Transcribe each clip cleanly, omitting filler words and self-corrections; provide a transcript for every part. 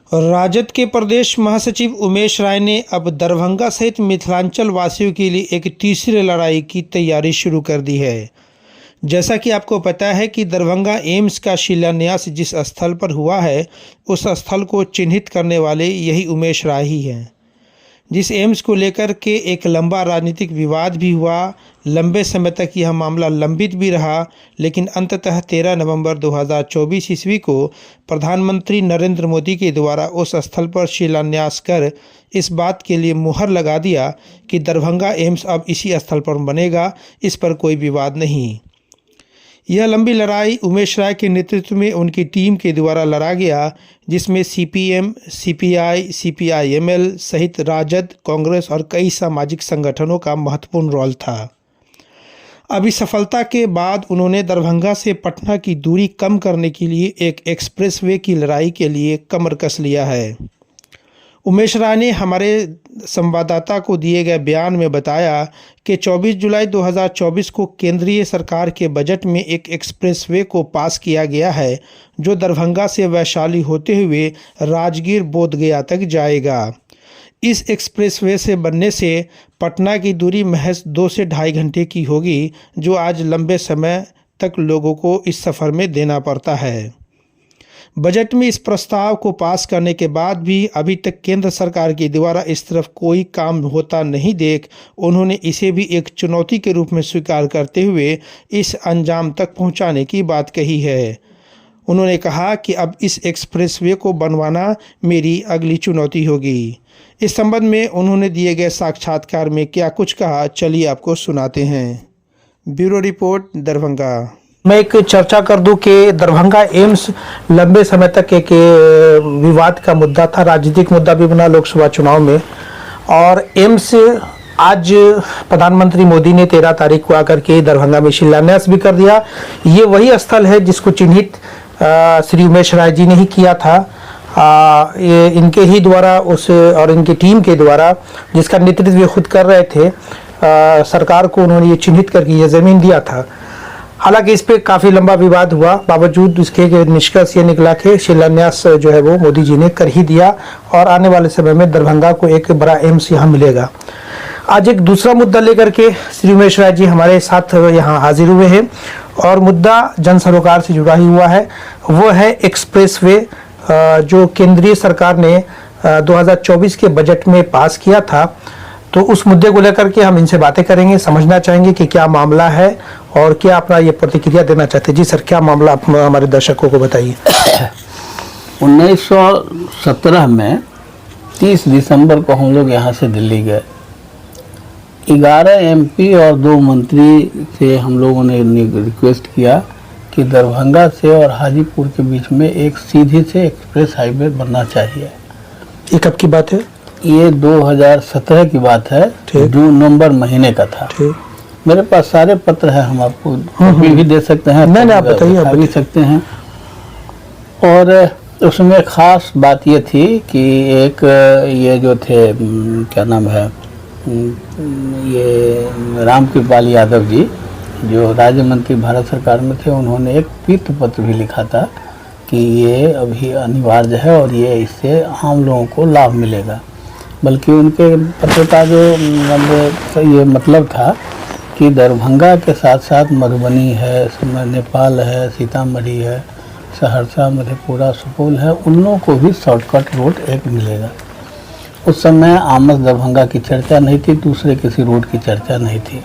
राजद के प्रदेश महासचिव उमेश राय ने अब दरभंगा सहित मिथिलांचल वासियों के लिए एक तीसरी लड़ाई की तैयारी शुरू कर दी है। जैसा कि आपको पता है कि दरभंगा एम्स का शिलान्यास जिस स्थल पर हुआ है, उस स्थल को चिन्हित करने वाले यही उमेश राय ही हैं। जिस एम्स को लेकर के एक लंबा राजनीतिक विवाद भी हुआ, लंबे समय तक यह मामला लंबित भी रहा, लेकिन अंततः 13 नवंबर 2024 ईस्वी को प्रधानमंत्री नरेंद्र मोदी के द्वारा उस स्थल पर शिलान्यास कर इस बात के लिए मुहर लगा दिया कि दरभंगा एम्स अब इसी स्थल पर बनेगा। इस पर कोई विवाद नहीं। यह लंबी लड़ाई उमेश राय के नेतृत्व में उनकी टीम के द्वारा लड़ा गया, जिसमें सीपीएम, सीपीआई, सीपीआईएमएल सहित राजद, कांग्रेस और कई सामाजिक संगठनों का महत्वपूर्ण रोल था। अभी सफलता के बाद उन्होंने दरभंगा से पटना की दूरी कम करने के लिए एक एक्सप्रेसवे की लड़ाई के लिए कमर कस लिया है। उमेश राय ने हमारे संवाददाता को दिए गए बयान में बताया कि 24 जुलाई 2024 को केंद्रीय सरकार के बजट में एक एक्सप्रेसवे को पास किया गया है, जो दरभंगा से वैशाली होते हुए राजगीर बोधगया तक जाएगा। इस एक्सप्रेसवे से बनने से पटना की दूरी महज 2 से ढाई घंटे की होगी, जो आज लंबे समय तक लोगों को इस सफ़र में देना पड़ता है। बजट में इस प्रस्ताव को पास करने के बाद भी अभी तक केंद्र सरकार के द्वारा इस तरफ कोई काम होता नहीं देख उन्होंने इसे भी एक चुनौती के रूप में स्वीकार करते हुए इस अंजाम तक पहुंचाने की बात कही है। उन्होंने कहा कि अब इस एक्सप्रेसवे को बनवाना मेरी अगली चुनौती होगी। इस संबंध में उन्होंने दिए गए साक्षात्कार में क्या कुछ कहा, चलिए आपको सुनाते हैं। Bureau report, Darbhanga. मैं एक चर्चा कर दूं कि दरभंगा एम्स लंबे समय तक एक विवाद का मुद्दा था, राजनीतिक मुद्दा भी बना लोकसभा चुनाव में। और एम्स आज प्रधानमंत्री मोदी ने 13 तारीख को आकर के दरभंगा में शिलान्यास भी कर दिया। ये वही स्थल है जिसको चिन्हित श्री उमेश राय जी ने ही किया था। ये इनके ही द्वारा और इनकी टीम के द्वारा, जिसका नेतृत्व खुद कर रहे थे, सरकार को उन्होंने ये चिन्हित करके ये ज़मीन दिया था। हालांकि इस पे काफ़ी लंबा विवाद हुआ, बावजूद इसके निष्कर्ष ये निकला कि शिलान्यास जो है वो मोदी जी ने कर ही दिया और आने वाले समय में दरभंगा को एक बड़ा एम्स यहाँ मिलेगा। आज एक दूसरा मुद्दा लेकर के श्री उमेश राय जी हमारे साथ यहाँ हाजिर हुए हैं और मुद्दा जन सरोकार से जुड़ा ही हुआ है। वो है एक्सप्रेसवे, जो केंद्रीय सरकार ने 2024 के बजट में पास किया था। तो उस मुद्दे को लेकर के हम इनसे बातें करेंगे, समझना चाहेंगे कि क्या मामला है और क्या अपना ये प्रतिक्रिया देना चाहते हैं। जी सर, क्या मामला आप हमारे दर्शकों को बताइए। 1917 में 30 दिसंबर को हम लोग यहाँ से दिल्ली गए। 11 एमपी और 2 मंत्री से हम लोगों ने रिक्वेस्ट किया कि दरभंगा से और हाजीपुर के बीच में एक सीधी से एक्सप्रेस हाईवे बनना चाहिए। ये कब की बात है? ये 2017 की बात है, जून नवंबर महीने का था। मेरे पास सारे पत्र हैं, हम आपको कॉपी भी दे सकते हैं, नहीं आप बताइए, आप भी सकते हैं। और उसमें खास बात ये थी कि एक ये जो थे, क्या नाम है, ये रामकृपाल यादव जी जो राज्य मंत्री भारत सरकार में थे, उन्होंने एक पीत पत्र भी लिखा था कि ये अभी अनिवार्य है और ये इससे आम लोगों को लाभ मिलेगा। बल्कि उनके पत्र का जो ये मतलब था कि दरभंगा के साथ साथ मधुबनी है, नेपाल है, सीतामढ़ी है, सहरसा, मधेपुरा, सुपौल है, उन लोगों को भी शॉर्टकट रोड एक मिलेगा। उस समय आमस दरभंगा की चर्चा नहीं थी, दूसरे किसी रोड की चर्चा नहीं थी।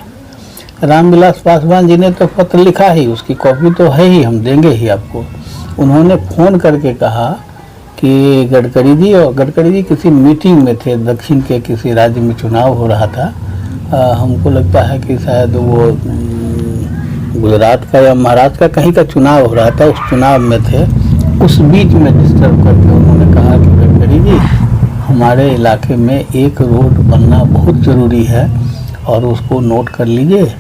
रामविलास पासवान जी ने तो पत्र लिखा ही, उसकी कॉपी तो है ही, हम देंगे ही आपको। उन्होंने फ़ोन करके कहा कि गडकरी जी, और गडकरी जी किसी मीटिंग में थे, दक्षिण के किसी राज्य में चुनाव हो रहा था, हमको लगता है कि शायद वो गुजरात का या महाराष्ट्र का कहीं का चुनाव हो रहा था, उस चुनाव में थे। उस बीच में डिस्टर्ब करके उन्होंने कहा कि गडकरी जी, हमारे इलाके में एक रोड बनना बहुत ज़रूरी है और उसको नोट कर लीजिए,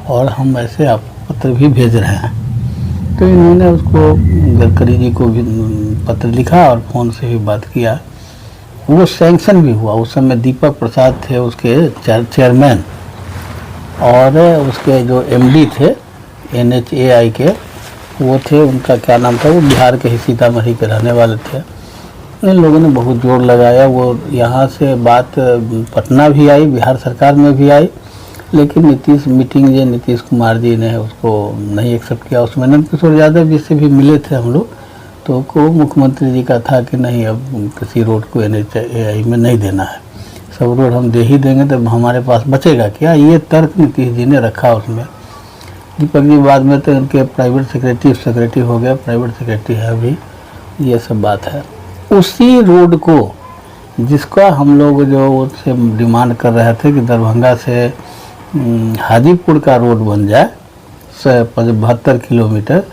और हम ऐसे आपको पत्र भी भेज रहे हैं। तो इन्होंने उसको गडकरी जी को भी पत्र लिखा और फ़ोन से भी बात किया। वो सैंक्शन भी हुआ। उस समय दीपक प्रसाद थे उसके चेयरमैन, और उसके जो एमडी थे NHAI के, वो थे, उनका क्या नाम था, वो बिहार के ही सीतामढ़ी के रहने वाले थे। इन लोगों ने बहुत जोर लगाया। वो यहाँ से बात पटना भी आई, बिहार सरकार में भी आई, लेकिन नीतीश कुमार जी ने उसको नहीं एक्सेप्ट किया। उसमें नंद किशोर यादव जी से भी मिले थे हम लोग, तो को मुख्यमंत्री जी का था कि नहीं, अब किसी रोड को NHAI में नहीं देना है, सब रोड हम दे ही देंगे, तो हमारे पास बचेगा क्या, ये तर्क नीतीश जी ने रखा उसमें। दीपक जी बाद में तो उनके प्राइवेट सेक्रेटरी हो गया, प्राइवेट सेक्रेटरी है अभी, ये सब बात है। उसी रोड को जिसका हम लोग जो उससे डिमांड कर रहे थे कि दरभंगा से हाजीपुर का रोड बन जाए 72 किलोमीटर,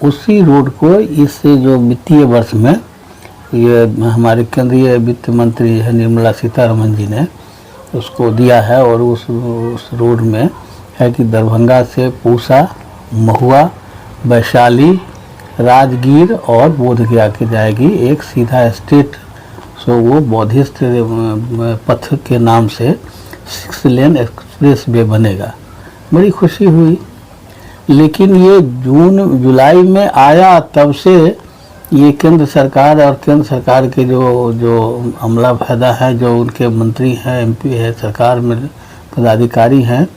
उसी रोड को इस जो वित्तीय वर्ष में ये हमारे केंद्रीय वित्त मंत्री है निर्मला सीतारमन जी ने उसको दिया है, और उस रोड में है कि दरभंगा से पूसा, महुआ, वैशाली, राजगीर और बोधगया के जाएगी एक सीधा स्ट्रेट। सो वो बौद्धिस्ट पथ के नाम से 6 लेन एक्सप्रेस वे बनेगा। बड़ी खुशी हुई, लेकिन ये जुलाई में आया, तब से ये केंद्र सरकार और केंद्र सरकार के जो अमला फायदा है, जो उनके मंत्री हैं, MP है, सरकार में पदाधिकारी हैं,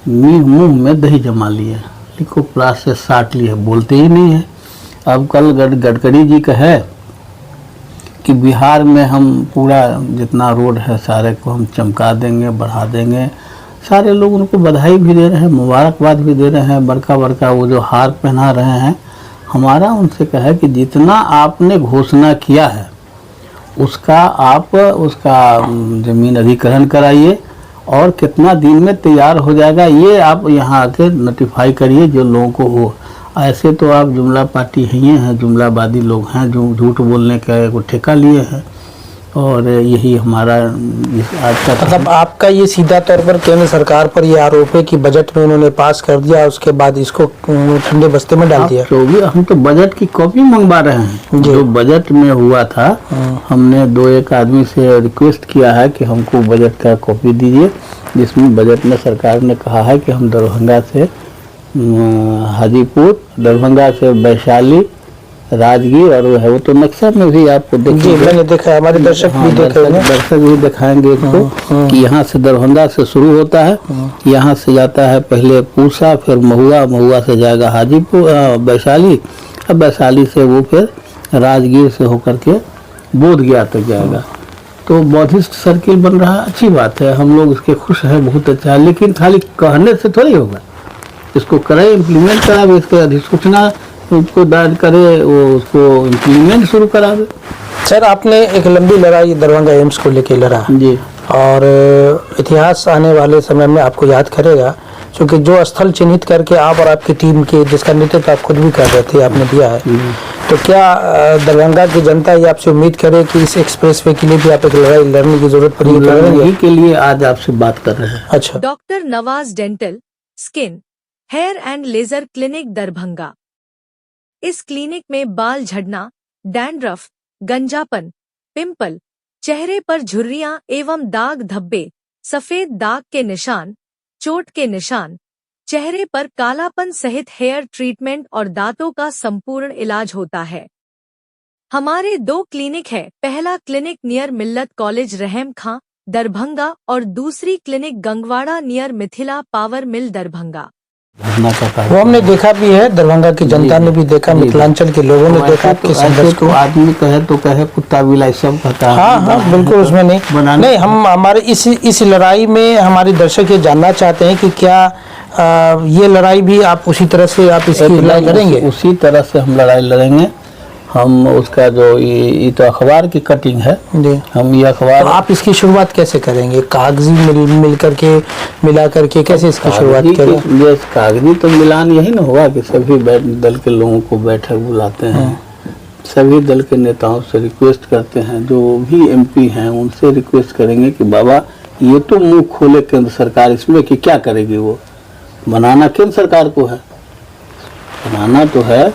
मुंह में दही जमा लिए, लिखो प्लास से साट लिए, बोलते ही नहीं है। अब कल गडकरी जी का है कि बिहार में हम पूरा जितना रोड है सारे को हम चमका देंगे, बढ़ा देंगे। सारे लोग उनको बधाई भी दे रहे हैं, मुबारकबाद भी दे रहे हैं, बड़का वो जो हार पहना रहे हैं। हमारा उनसे कहा कि जितना आपने घोषणा किया है उसका ज़मीन अधिग्रहण कराइए, और कितना दिन में तैयार हो जाएगा ये आप यहाँ आके नोटिफाई करिए जो लोगों को हो। ऐसे तो आप जुमला पार्टी हैं, जुमलावादी लोग हैं, जो झूठ बोलने का एक ठेका लिए हैं, और यही हमारा आज का मतलब आपका ये सीधा तौर पर केंद्र सरकार पर ये आरोप है कि बजट में उन्होंने पास कर दिया, उसके बाद इसको ठंडे बस्ते में डाल दिया। हम तो बजट की कॉपी मंगवा रहे हैं, जो बजट में हुआ था। हमने 2-1 आदमी से रिक्वेस्ट किया है कि हमको बजट का कॉपी दीजिए, जिसमें बजट में सरकार ने कहा है कि हम दरभंगा से हाजीपुर, दरभंगा से वैशाली, राजगीर, और वो तो नक्शा में भी आपको देखिए, मैंने देखा है, हमारे दर्शक भी देखे हैं, दर्शक भी दिखाएंगे इसको कि यहाँ से दरभंगा से शुरू होता है, यहाँ से जाता है पहले पूसा, फिर महुआ, महुआ से जाएगा हाजीपुर, वैशाली, अब वैशाली से वो फिर राजगीर से होकर के बोधगया तक जाएगा। तो बौद्धिस्ट सर्किल बन रहा है, अच्छी बात है, हम लोग इसके खुश हैं, बहुत अच्छा है। लेकिन खाली कहने से थोड़ी होगा, इसको करे, इम्प्लीमेंट करावे, इसके अधिसूचना उसको दायर करे, वो उसको इम्प्लीमेंट शुरू करावे। सर, आपने एक लंबी लड़ाई दरभंगा एम्स को लेके लड़ा जी, और इतिहास आने वाले समय में आपको याद करेगा, क्योंकि जो स्थल चिन्हित करके आप और आपकी टीम के, जिसका नेतृत्व आप खुद भी कर रहे थे, आपने दिया है, तो क्या दरभंगा की जनता ये आपसे उम्मीद करे कि इस एक्सप्रेसवे के लिए भी आप एक लड़ाई लड़ने की जरूरत पड़ी? लड़ने के लिए आज आपसे बात कर रहे हैं। अच्छा। Doctor Nawaz dental, skin, hair and laser clinic Darbhanga. इस क्लिनिक में बाल झड़ना, डैंड्रफ, गंजापन, पिंपल, चेहरे पर झुर्रियां एवं दाग धब्बे, सफेद दाग के निशान, चोट के निशान, चेहरे पर कालापन सहित हेयर ट्रीटमेंट और दांतों का संपूर्ण इलाज होता है। हमारे 2 क्लिनिक है, पहला क्लिनिक नियर मिल्लत कॉलेज रहम खां दरभंगा और दूसरी clinic Gangwara near Mithila power mill Darbhanga. वो हमने देखा भी है, दरभंगा की जनता ने भी देखा, मिथिलांचल के लोगों ने देखा कि संघर्ष को आदमी कहे तो कहे कुत्ता बिलाई सब कहता है। हाँ, बिल्कुल, उसमें नहीं हम हमारे इस लड़ाई में हमारे दर्शक ये जानना चाहते हैं कि क्या ये लड़ाई भी आप उसी तरह से आप इसकी लड़ाई लड़ेंगे? उसी तरह से हम लड़ाई लड़ेंगे। हम उसका जो ये तो अखबार की कटिंग है जी, हम ये अखबार, तो आप इसकी शुरुआत कैसे करेंगे? कागजी मिला करके कैसे इसकी शुरुआत करेंगे? ये कागजी तो मिलान यही ना हुआ कि सभी दल के लोगों को बैठक बुलाते हैं, सभी दल के नेताओं से रिक्वेस्ट करते हैं, जो भी MP हैं उनसे रिक्वेस्ट करेंगे कि बाबा ये तो मुंह खोले केंद्र सरकार इसमें कि क्या करेगी। वो बनाना केंद्र सरकार को है, बनाना तो है।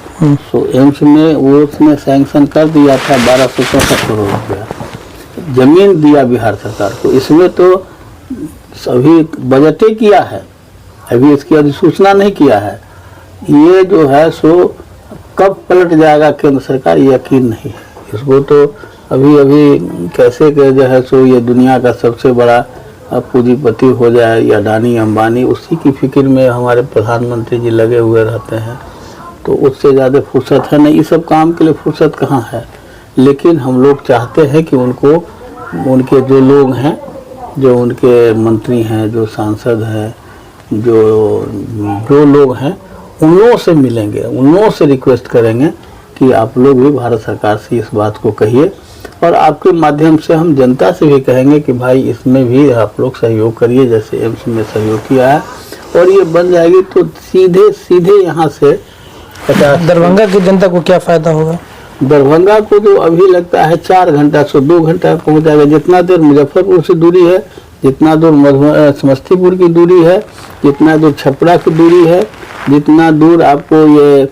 तो एम्स में वो उसने सैंक्शन कर दिया था 1264 करोड़ रुपया, जमीन दिया बिहार सरकार को, इसमें तो सभी बजटे किया है, अभी इसकी अधिसूचना नहीं किया है। ये जो है सो कब पलट जाएगा केंद्र सरकार, यकीन नहीं है। इसको तो अभी अभी कैसे के जो है सो ये दुनिया का सबसे बड़ा पूंजीपति हो जाए या अडानी अंबानी, उसी की फिक्र में हमारे प्रधानमंत्री जी लगे हुए रहते हैं। तो उससे ज़्यादा फुर्सत है नहीं, इस सब काम के लिए फुर्सत कहाँ है। लेकिन हम लोग चाहते हैं कि उनको, उनके जो लोग हैं, जो उनके मंत्री हैं, जो सांसद हैं, जो लोग हैं, उन लोगों से मिलेंगे, उन लोगों से रिक्वेस्ट करेंगे कि आप लोग भी भारत सरकार से इस बात को कहिए, और आपके माध्यम से हम जनता से भी कहेंगे कि भाई इसमें भी आप लोग सहयोग करिए, जैसे एम्स में सहयोग किया है। और ये बन जाएगी तो सीधे सीधे यहाँ से 50। दरभंगा की जनता को क्या फायदा होगा? दरभंगा को तो अभी लगता है 4 घंटा से 2 घंटा पहुँच जाएगा। जितना देर मुजफ्फरपुर से दूरी है, जितना दूर समस्तीपुर की दूरी है, जितना दूर छपरा की दूरी है, जितना दूर आपको ये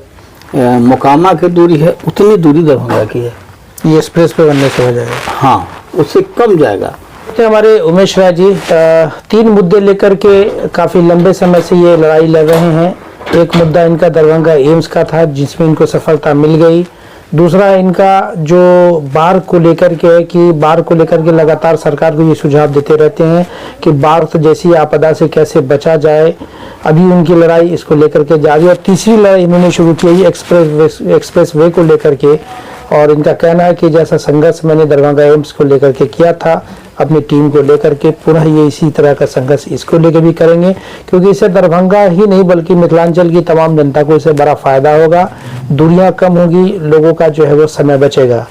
मोकामा की दूरी है, उतनी दूरी दरभंगा की है। ये एक्सप्रेस पे बनने से हो जाएगा? हाँ, उससे कम जाएगा। तो हमारे उमेश राय जी 3 मुद्दे लेकर के काफ़ी लंबे समय से ये लड़ाई लड़ रहे हैं। एक मुद्दा इनका दरभंगा एम्स का था, जिसमें इनको सफलता मिल गई। दूसरा इनका जो बाढ़ को लेकर के है कि बाढ़ को लेकर के लगातार सरकार को ये सुझाव देते रहते हैं कि बाढ़ जैसी आपदा से कैसे बचा जाए। अभी उनकी लड़ाई इसको लेकर के जारी, और तीसरी लड़ाई इन्होंने शुरू की है एक्सप्रेस वे को लेकर के। और इनका कहना है कि जैसा संघर्ष मैंने दरभंगा एम्स को लेकर के किया था अपनी टीम को लेकर के, पुनः ये इसी तरह का संघर्ष इसको लेकर भी करेंगे, क्योंकि इससे दरभंगा ही नहीं बल्कि मिथिलांचल की तमाम जनता को इससे बड़ा फायदा होगा। दूरियां कम होगी, लोगों का जो है वो समय बचेगा।